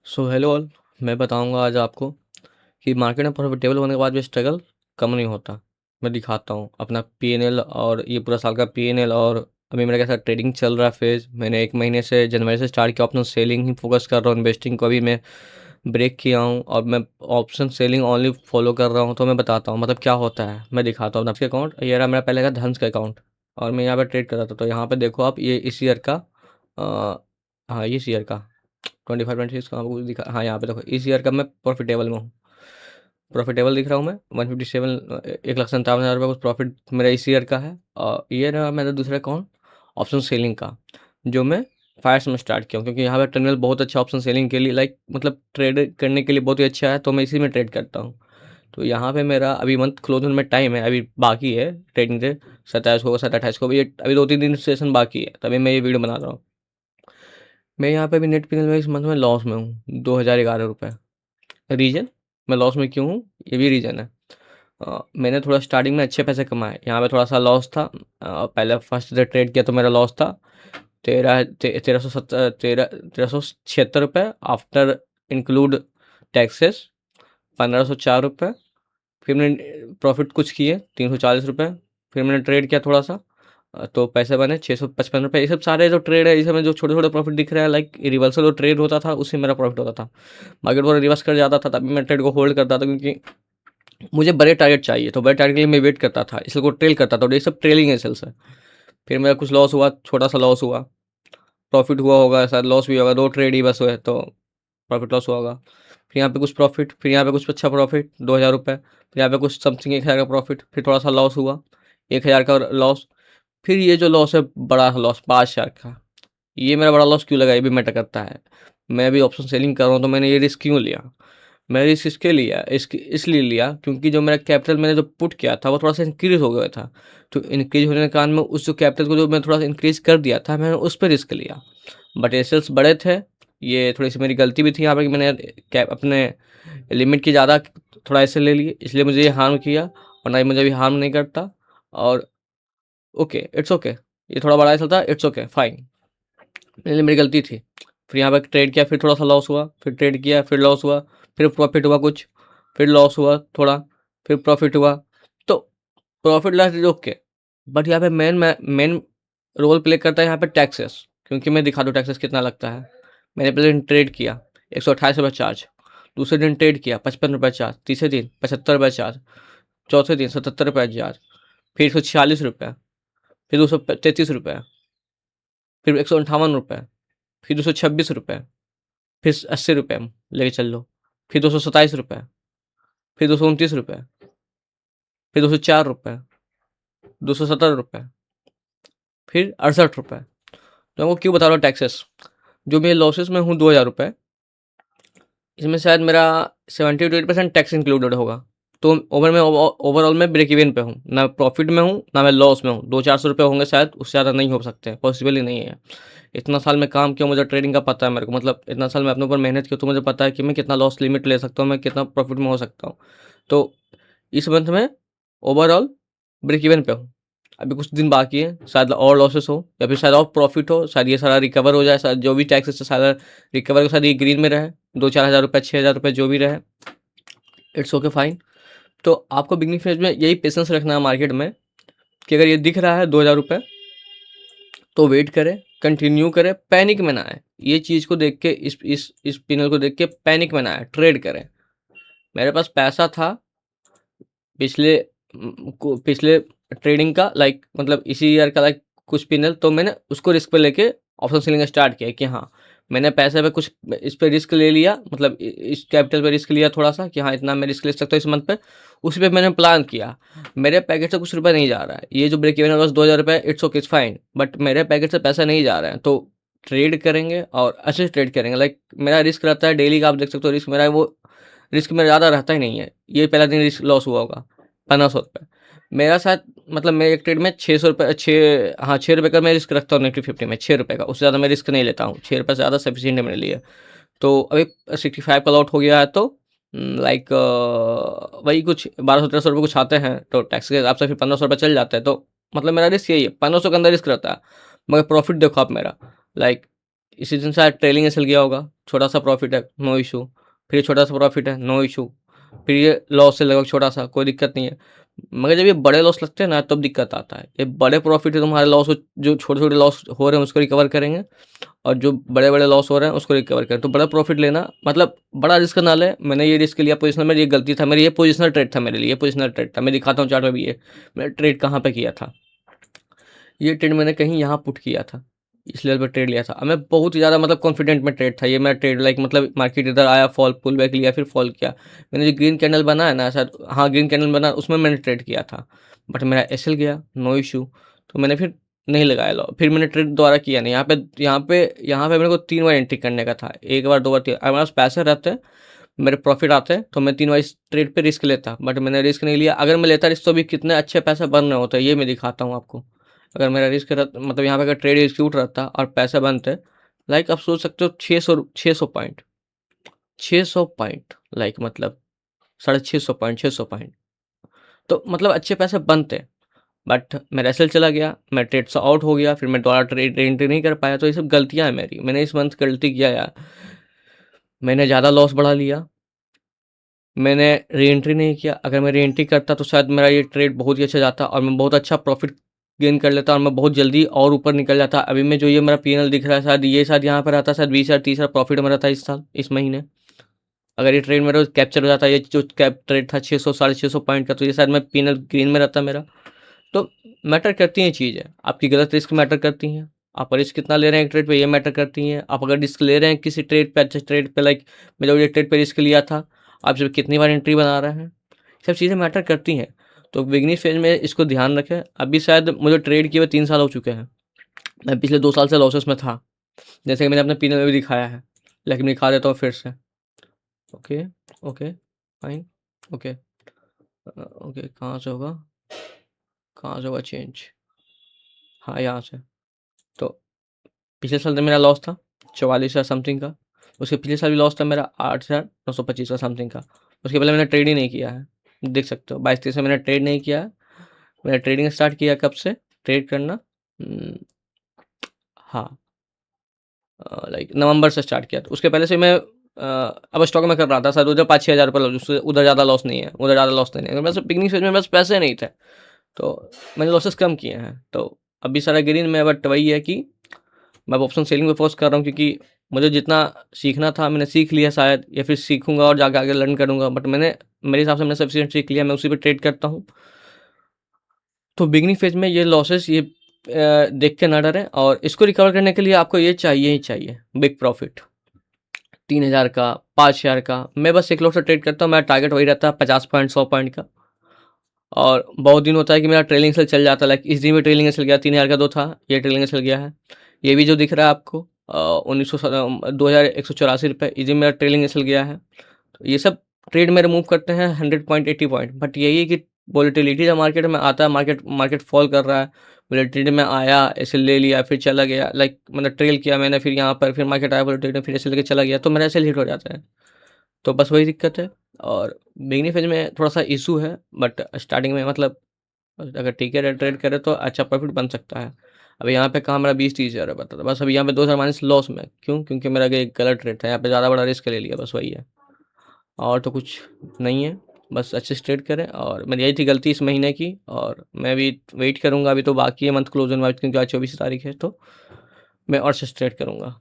So hello all. मैं बताऊंगा आज आपको कि मार्केट में प्रॉफिटेबल होने के बाद भी स्ट्रगल कम नहीं होता। मैं दिखाता हूँ अपना पीएनएल और ये पूरा साल का पीएनएल। और अभी मेरा कैसा ट्रेडिंग चल रहा है फेज। मैंने 1 महीने से जनवरी से स्टार्ट किया, ऑप्शन सेलिंग ही फोकस कर रहा हूँ। इन्वेस्टिंग को अभी मैं ब्रेक किया हूँ और मैं ऑप्शन सेलिंग ओनली फॉलो कर रहा हूँ। तो मैं बताता हूँ मतलब क्या होता है, मैं दिखाता हूँ। आपके अकाउंट ये रहा मेरा पहले का धंस का अकाउंट और मैं यहाँ पे ट्रेड कर रहा था। तो यहाँ पे देखो आप, ये इस ईयर का हाँ इस ईयर का 25-26 का आपको दिखा। हाँ यहाँ पे देखो, इस ईयर का मैं प्रॉफिटेबल में हूँ। प्रॉफिटेबल दिख रहा हूँ मैं 157, 1,57,000 कुछ प्रॉफिट मेरा इस ईयर का है। और ये रहा मेरा दूसरा अकाउंट ऑप्शन सेलिंग का, जो मैं फायर से में स्टार्ट किया हूँ क्योंकि यहाँ पे टर्मिनल बहुत अच्छा ऑप्शन सेलिंग के लिए, लाइक मतलब ट्रेड करने के लिए बहुत ही अच्छा है। तो मैं इसी में ट्रेड करता हूँ। तो यहाँ पे मेरा अभी मंथ क्लोजिंग में टाइम है, अभी बाकी है ट्रेडिंग से 27 को 27-28 को भी, अभी 2-3 दिन सेशन बाकी है, तभी मैं ये वीडियो बना रहा हूँ। मैं यहाँ पे अभी नेट पिनल में इस मंथ में लॉस में हूँ 2011 रुपये। रीज़न मैं लॉस में क्यों हूँ, ये भी रीज़न है। मैंने थोड़ा स्टार्टिंग में अच्छे पैसे कमाए, यहाँ पे थोड़ा सा लॉस था। पहले फर्स्ट डे ट्रेड किया तो मेरा लॉस था 1376 रुपये आफ्टर इंक्लूड टैक्सेस, 1504 रुपये। फिर मैंने प्रॉफिट कुछ किए 340 रुपये। फिर मैंने ट्रेड किया थोड़ा सा, तो पैसे बने 655 रुपये। ये सब सारे जो ट्रेड है, इसमें जो छोटे छोटे प्रॉफिट दिख रहे हैं, लाइक रिवर्सल जो ट्रेड होता था उससे मेरा प्रॉफिट होता था। मार्केट थोड़ा रिवर्स कर जाता था तभी मैं ट्रेड को होल्ड करता था, क्योंकि मुझे बड़े टारगेट चाहिए। तो बड़े टारगेट के लिए मैं वेट करता था, इसलिए को ट्रेल करता था। और ये सब ट्रेलिंग है सेल्स है। फिर मेरा कुछ लॉस हुआ, छोटा सा लॉस हुआ। प्रॉफिट हुआ होगा शायद, लॉस भी होगा, 2 ट्रेड ही बस हुए तो प्रॉफिट लॉस हुआ होगा। फिर यहाँ पे कुछ प्रॉफिट, फिर यहाँ पे कुछ अच्छा प्रॉफिट 2,000 रुपये। फिर यहाँ पे कुछ समथिंग 1,000 का प्रॉफिट, फिर थोड़ा सा लॉस हुआ 1,000 का लॉस। फिर ये जो लॉस है बड़ा लॉस 5,000 का, ये मेरा बड़ा लॉस क्यों लगा, ये भी मैटर करता है। मैं अभी ऑप्शन सेलिंग कर रहा हूँ तो मैंने ये रिस्क क्यों लिया। मैं रिस्क इसके लिया, इसलिए लिया क्योंकि जो मेरा कैपिटल मैंने जो पुट किया था वो थोड़ा सा इंक्रीज हो गया था। तो इंक्रीज होने के कारण में उस जो कैपिटल को जो मैं थोड़ा सा इंक्रीज कर दिया था, मैंने उस पर रिस्क लिया। बट ये सेल्स बड़े थे। ये थोड़ी सी मेरी गलती भी थी यहाँ पर कि मैंने कैप अपने लिमिट की ज़्यादा थोड़ा ऐसे ले लिए, इसलिए मुझे ये हार्म किया। वरना ये मुझे अभी हार्म नहीं करता। और ओके, इट्स ओके, ये थोड़ा बड़ा चलता है, इट्स ओके फाइन, मेरी गलती थी। फिर यहाँ पे ट्रेड किया, फिर थोड़ा सा लॉस हुआ, फिर ट्रेड किया, फिर लॉस हुआ, फिर प्रॉफिट हुआ कुछ, फिर लॉस हुआ थोड़ा, फिर प्रॉफिट हुआ। तो profit loss is okay. But यहाँ पे मेन रोल प्ले करता है यहाँ पे टैक्सेस, क्योंकि मैं दिखा दूँ टैक्सेस कितना लगता है। मैंने पहले दिन ट्रेड किया 128 रुपये चार्ज, दूसरे दिन ट्रेड किया 55 रुपये चार्ज, तीसरे दिन 75 रुपये चार्ज, चौथे दिन 77 रुपये चार्ज, फिर 146 रुपये, फिर 233 रुपये, फिर 158 रुपये, फिर 226 रुपये, फिर 80 रुपये लेके चल लो, फिर 227 रुपये, फिर 229 रुपये, फिर 204 रुपये, 217 रुपये, फिर 68 रुपये। तो मैं क्यों बता रहा हूँ टैक्सेस। जो मेरे लॉसेस में हूँ 2,000 रुपये, इसमें शायद मेरा 70 to 80% टैक्स इंक्लूडेड होगा। तो ओवरऑल मैं ब्रेक इवन पे हूँ, ना प्रॉफिट में हूँ ना मैं लॉस में हूँ। 200-400 रुपये होंगे शायद, उससे ज़्यादा नहीं हो सकते, पॉसिबल ही नहीं है। इतना साल में काम किया, मुझे ट्रेडिंग का पता है मेरे को, मतलब इतना साल मैं अपने ऊपर मेहनत की, तो मुझे पता है कि मैं कितना लॉस लिमिट ले सकता हूँ, मैं कितना प्रॉफिट में हो सकता हूँ। तो इस मंथ में ओवरऑल ब्रेक इवन पे हूँ। अभी कुछ दिन बाकी है, शायद और लॉसेस हो या फिर शायद और प्रॉफिट हो, शायद ये सारा रिकवर हो जाए, शायद जो भी टैक्सेस है सारा रिकवर के साथ ये ग्रीन में रहे, 2-4 हज़ार रुपये 6,000 रुपये जो भी रहे, इट्स ओके फाइन। तो आपको बिगनिंग फेज में यही पेशेंस रखना है मार्केट में, कि अगर ये दिख रहा है 2,000 रुपये तो वेट करें, कंटिन्यू करें, पैनिक में ना आए। ये चीज़ को देख के, इस पिनल को देख के पैनिक में ना आए, ट्रेड करें। मेरे पास पैसा था पिछले पिछले ट्रेडिंग का, लाइक मतलब इसी ईयर का, लाइक कुछ पिनल, तो मैंने उसको रिस्क पे लेके ऑप्शन सेलिंग स्टार्ट किया कि हाँ मैंने पैसे पे कुछ इस पे रिस्क ले लिया, मतलब इस कैपिटल पे रिस्क लिया थोड़ा सा कि हाँ इतना मैं रिस्क ले सकता हूँ इस मंथ पे। उसी पे मैंने प्लान किया। मेरे पैकेट से कुछ रुपये नहीं जा रहा है, ये जो ब्रेक इवन है बस 2,000 रुपये, it's okay it's fine, but मेरे पैकेट से पैसा नहीं जा रहा है। तो ट्रेड करेंगे और अच्छे से ट्रेड करेंगे। लाइक मेरा रिस्क रहता है डेली का, आप देख सकते हो रिस्क मेरा, वो रिस्क मेरा ज़्यादा रहता ही नहीं है। ये पहला दिन रिस्क लॉस हुआ होगा 1,500 रुपये मेरा साथ, मतलब मैं एक ट्रेड में 600 रुपये, 6 रुपये का मैं रिस्क रखता हूँ निफ्टी 50 में, 6 रुपये का, उससे ज़्यादा मैं रिस्क नहीं लेता हूँ। 6 रुपये से ज़्यादा सफिशियंट है मेरे लिए। तो अभी 65 का लॉट हो गया है, तो लाइक वही कुछ 1,200-1,300 रुपये कुछ आते हैं, तो टैक्स के हिसाब से फिर 1,500 रुपये चल जाते हैं। तो मतलब मेरा रिस्क यही है, 1,500 के अंदर रिस्क रहता है। मगर प्रॉफिट देखो आप मेरा, लाइक इसी दिन शायद ट्रेलिंग एसएल गया होगा, छोटा-सा प्रॉफ़िट है, नो इश्यू। फिर ये छोटा-सा प्रॉफ़िट है, नो इश्यू। फिर ये लॉस है लगभग छोटा-सा, कोई दिक्कत नहीं है। मगर जब ये बड़े लॉस लगते हैं ना तब दिक्कत आता है। ये बड़े प्रॉफ़िट है तुम्हारे लॉस, जो छोटे-छोटे लॉस हो रहे हैं उसको रिकवर करेंगे, और जो बड़े-बड़े लॉस हो रहे हैं उसको रिकवर करें। तो बड़ा प्रॉफ़िट लेना मतलब बड़ा रिस्क ना लें। मैंने ये रिस्क लिया पोजिशनल में, ये गलती था मेरी, ये पोजिशनल ट्रेड था मेरे लिए, ये पोजिशनल ट्रेड था। मैं दिखाता हूँ चार्ट में भी ये, मैंने ट्रेड कहाँ पे किया था। ये ट्रेड मैंने कहीं यहाँ पुट किया था, इस लेवल पे ट्रेड लिया था। अब मैं बहुत ही ज़्यादा मतलब कॉन्फिडेंट में ट्रेड था ये, मैं ट्रेड लाइक मतलब मार्केट इधर आया, फॉल पुल बैक लिया, फिर फॉल किया। मैंने जो ग्रीन कैंडल बना है ना शायद, हाँ ग्रीन कैंडल बना, उसमें मैंने ट्रेड किया था, बट मेरा एसएल गया, नो इशू। तो मैंने फिर नहीं लगाया लॉ, फिर मैंने ट्रेड दोबारा किया नहीं। यहाँ पे मेरे को 3 बार एंट्री करने का था, 1 बार 2 बार 3। अगर मेरे पास पैसे रहते, मेरे प्रॉफिट आते तो मैं 3 बार इस ट्रेड पे रिस्क लेता, बट मैंने रिस्क नहीं लिया। अगर मैं लेता रिस्क तो भी कितने अच्छे पैसे बन रहे होते, ये मैं दिखाता हूँ आपको। अगर मेरा रिस्क रहता, मतलब यहाँ पे अगर ट्रेड एग्जीक्यूट रहता और पैसे बनते, लाइक आप सोच सकते हो 600 पॉइंट, 600 पॉइंट, लाइक मतलब 650 पॉइंट, 600 पॉइंट, तो मतलब अच्छे पैसे बनते। बट मेरा एसएल चला गया, मैं ट्रेड से आउट हो गया, फिर मैं दोबारा ट्रेड एंट्री नहीं कर पाया। तो ये सब गलतियाँ हैं मेरी, मैंने इस मंथ गलती किया यार, मैंने ज़्यादा लॉस बढ़ा लिया, मैंने री-एंट्री नहीं किया। अगर मैं री-एंट्री करता तो शायद मेरा ये ट्रेड बहुत ही अच्छा जाता और मैं बहुत अच्छा प्रॉफिट गेन कर लेता और मैं बहुत जल्दी और ऊपर निकल जाता। अभी मैं जो ये मेरा पीएनएल दिख रहा है, शायद ये शायद यहाँ पर आता, शायद 20,000 30,000 प्रॉफिट मेरा था इस साल, इस महीने। अगर ये ट्रेड मेरा कैप्चर हो जाता, ये जो कैप ट्रेड था 600 650 पॉइंट का, तो ये शायद मैं पीएनएल ग्रीन में रहता मेरा। तो मैटर करती हैं चीज़ें, आपकी गलत रिस्क मैटर करती हैं, आप रिस्क कितना ले रहे हैं एक ट्रेड पे, ये मैटर करती हैं। आप अगर रिस्क ले रहे हैं किसी ट्रेड पे, अच्छे ट्रेड पे, लाइक मैं जो ये ट्रेड पे रिस्क लिया था, आप जब कितनी बार एंट्री बना रहे हैं, सब चीज़ें मैटर करती हैं। तो बिगिनिंग फेज में इसको ध्यान रखें। अभी शायद मुझे ट्रेड किए हुए 3 साल हो चुके हैं, मैं पिछले 2 साल से लॉसेस में था, जैसे कि मैंने अपने पीनल में भी दिखाया है, लेकिन मैं दिखा देता हूँ फिर से। Okay, okay, fine, okay, okay, कहाँ से होगा चेंज, हाँ यहाँ से। तो पिछले साल तो मेरा लॉस था 44,000 समथिंग का, उसके पिछले साल भी लॉस था मेरा 8,925 का समथिंग का। उसके पहले मैंने ट्रेड ही नहीं किया है, देख सकते हो 22-23 में मैंने ट्रेड नहीं किया है। मैंने ट्रेडिंग स्टार्ट किया कब से ट्रेड करना, हाँ लाइक नवंबर से स्टार्ट किया था। उसके पहले से मैं अब स्टॉक में कर रहा था, शायद उधर 5-6 हज़ार रुपये, उससे उधर ज़्यादा लॉस नहीं है, उधर ज़्यादा लॉस नहीं है। बस पिकनिक फेज में बस पैसे नहीं थे, तो मैंने लॉसेस कम किए हैं। तो अभी सारा ग्रीन में, बट वही है कि मैं ऑप्शन सेलिंग पे फोकस कर रहा हूँ, क्योंकि मुझे जितना सीखना था मैंने सीख लिया शायद, या फिर सीखूंगा और जाके आगे लर्न करूंगा। बट मैंने, मेरे हिसाब से मैंने सफिशिएंट सीख लिया, मैं उसी पे ट्रेड करता हूँ। तो बिगिनिंग फेज में ये लॉसेस ये देख के ना डरें, और इसको रिकवर करने के लिए आपको ये चाहिए ही चाहिए बिग प्रॉफिट, 3,000 का, 5,000 का। मैं बस एक लोट से ट्रेड करता हूँ, मेरा टारगेट वही रहता है 50 पॉइंट 100 पॉइंट का। और बहुत दिन होता है कि मेरा ट्रेलिंग सेल चल जाता है, लाइक इस दिन में ट्रेलिंग सेल गया 3,000 का 2 था, ये ट्रेलिंग सेल गया है। ये भी जो दिख रहा है आपको 2184 रुपये, इस दिन मेरा ट्रेलिंग सेल गया है। तो ये सब ट्रेड में रिमूव करते हैं 100 पॉइंट 80 पॉइंट। बट यही है कि वोलेटिलिटी जब मार्केट में आता है, मार्केट फॉल कर रहा है, वोलेटिलिटी में आया, ऐसे ले लिया, फिर चला गया, लाइक मतलब ट्रेल किया मैंने, फिर यहाँ पर फिर मार्केट आया, वोलेटिलिटी में फिर ऐसे लेके चला गया, तो मेरा ऐसे हिट हो जाता है। तो बस वही दिक्कत है। और बिगिनिंग फेज में थोड़ा सा इशू है, बट स्टार्टिंग में मतलब अगर ठीक है ट्रेड करे तो अच्छा प्रॉफिट बन सकता है। अभी यहाँ पे कहाँ मेरा 20-30 हज़ार बता था, बस अभी यहाँ पे 2,000 माइनस लॉस में, क्यों? क्योंकि मेरा एक गलत ट्रेड था, यहाँ पे ज़्यादा बड़ा रिस्क ले लिया, बस वही है, और तो कुछ नहीं है। बस अच्छे से ट्रेड करें, और मेरी यही थी गलती इस महीने की, और मैं भी वेट करूँगा, अभी तो बाकी है मंथ क्लोज होने वाला, क्योंकि आज 24 तारीख है, तो मैं और अच्छे से ट्रेड करूँगा।